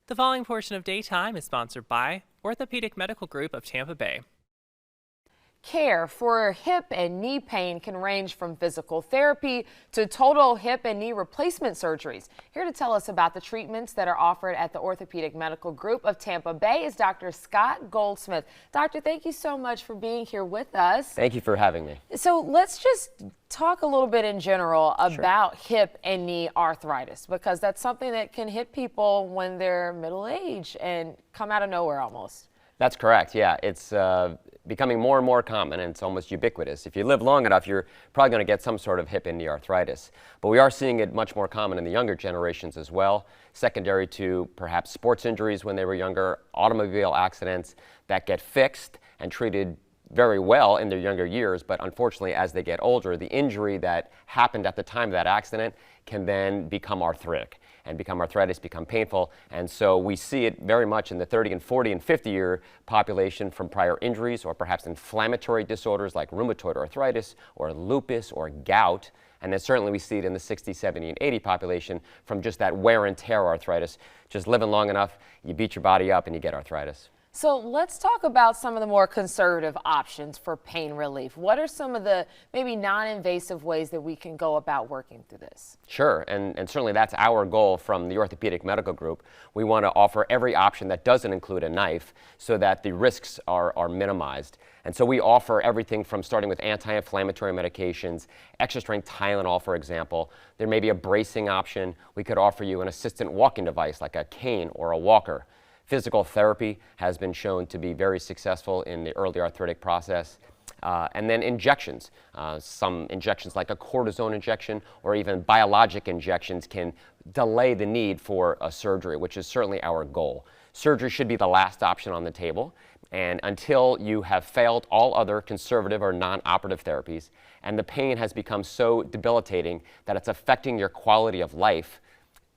The following portion of Daytime is sponsored by Orthopedic Medical Group of Tampa Bay. Care for hip and knee pain can range from physical therapy to total hip and knee replacement surgeries. Here to tell us about the treatments that are offered at the Orthopedic Medical Group of Tampa Bay is Dr. Scott Goldsmith. Doctor, thank you so much for being here with us. Thank you for having me. So let's just talk a little bit in general about hip and knee arthritis, because that's something that can hit people when they're middle age and come out of nowhere almost. That's correct, yeah. It's becoming more and more common, and it's almost ubiquitous. If you live long enough, you're probably going to get some sort of hip and knee arthritis. But we are seeing it much more common in the younger generations as well, secondary to perhaps sports injuries when they were younger, automobile accidents that get fixed and treated very well in their younger years, but unfortunately as they get older, the injury that happened at the time of that accident can then become arthritic and become arthritis, become painful. And so we see it very much in the 30 and 40 and 50 year population from prior injuries or perhaps inflammatory disorders like rheumatoid arthritis or lupus or gout. And then certainly we see it in the 60, 70, and 80 population from just that wear and tear arthritis. Just living long enough, you beat your body up and you get arthritis. So let's talk about some of the more conservative options for pain relief. What are some of the maybe non-invasive ways that we can go about working through this? Sure, and certainly that's our goal from the Orthopedic Medical Group. We want to offer every option that doesn't include a knife so that the risks are minimized. And so we offer everything from starting with anti-inflammatory medications, extra-strength Tylenol, for example. There may be a bracing option. We could offer you an assistant walking device like a cane or a walker. Physical therapy has been shown to be very successful in the early arthritic process. And then injections. Some injections like a cortisone injection or even biologic injections can delay the need for a surgery, which is certainly our goal. Surgery should be the last option on the table. And until you have failed all other conservative or non-operative therapies and the pain has become so debilitating that it's affecting your quality of life,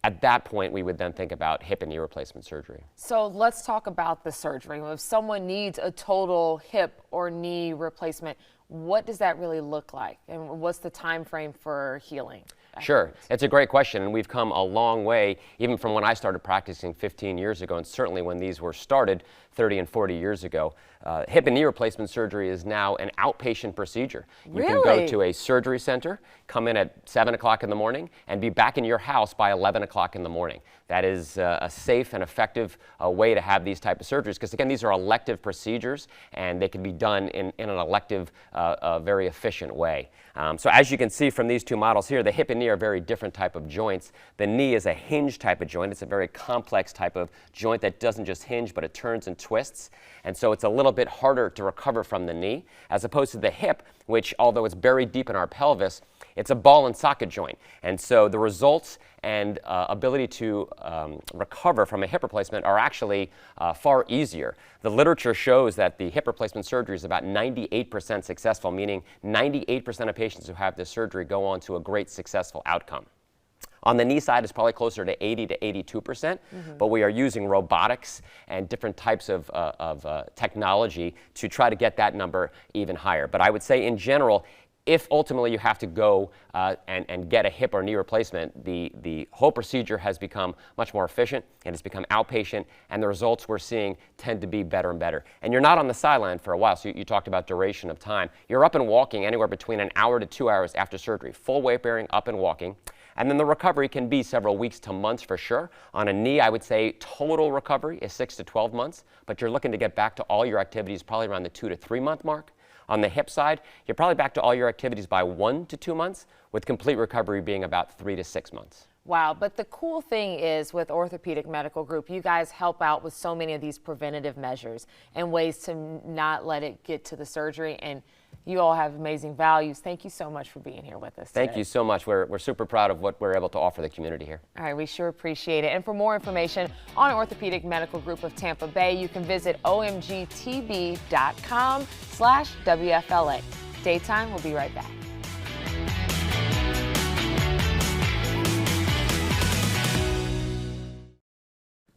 at that point, we would then think about hip and knee replacement surgery. So let's talk about the surgery. If someone needs a total hip or knee replacement, what does that really look like? And what's the time frame for healing? Sure. It's a great question, and we've come a long way, even from when I started practicing 15 years ago, and certainly when these were started 30 and 40 years ago. Hip and knee replacement surgery is now an outpatient procedure. You can go to a surgery center, come in at 7 o'clock in the morning, and be back in your house by 11 o'clock in the morning. That is a safe and effective way to have these type of surgeries, because again, these are elective procedures, and they can be done in an elective, very efficient way. So as you can see from these two models here, the hip and knee are very different type of joints. The knee is a hinge type of joint. It's a very complex type of joint that doesn't just hinge, but it turns and twists. And so it's a little bit harder to recover from the knee, as opposed to the hip, which, although it's buried deep in our pelvis, it's a ball and socket joint. And so the results and ability to recover from a hip replacement are actually far easier. The literature shows that the hip replacement surgery is about 98% successful, meaning 98% of patients who have this surgery go on to a great successful outcome. On the knee side, it's probably closer to 80 to 82%, but we are using robotics and different types of technology to try to get that number even higher. But I would say in general, if ultimately you have to go and get a hip or knee replacement, the whole procedure has become much more efficient, and it's become outpatient, and the results we're seeing tend to be better and better. And you're not on the sideline for a while, so you talked about duration of time. You're up and walking anywhere between an hour to 2 hours after surgery, full weight bearing, up and walking. And then the recovery can be several weeks to months for sure. On a knee, I would say total recovery is 6 to 12 months, but you're looking to get back to all your activities probably around the 2 to 3 month mark. On the hip side, you're probably back to all your activities by 1 to 2 months, with complete recovery being about 3 to 6 months. Wow, but the cool thing is with Orthopedic Medical Group, you guys help out with so many of these preventative measures and ways to not let it get to the surgery, and you all have amazing values. Thank you so much for being here with us today. Thank you so much. We're super proud of what we're able to offer the community here. All right, we sure appreciate it. And for more information on Orthopedic Medical Group of Tampa Bay, you can visit omgtb.com/WFLA. Daytime, we'll be right back.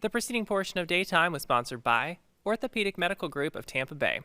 The preceding portion of Daytime was sponsored by Orthopedic Medical Group of Tampa Bay.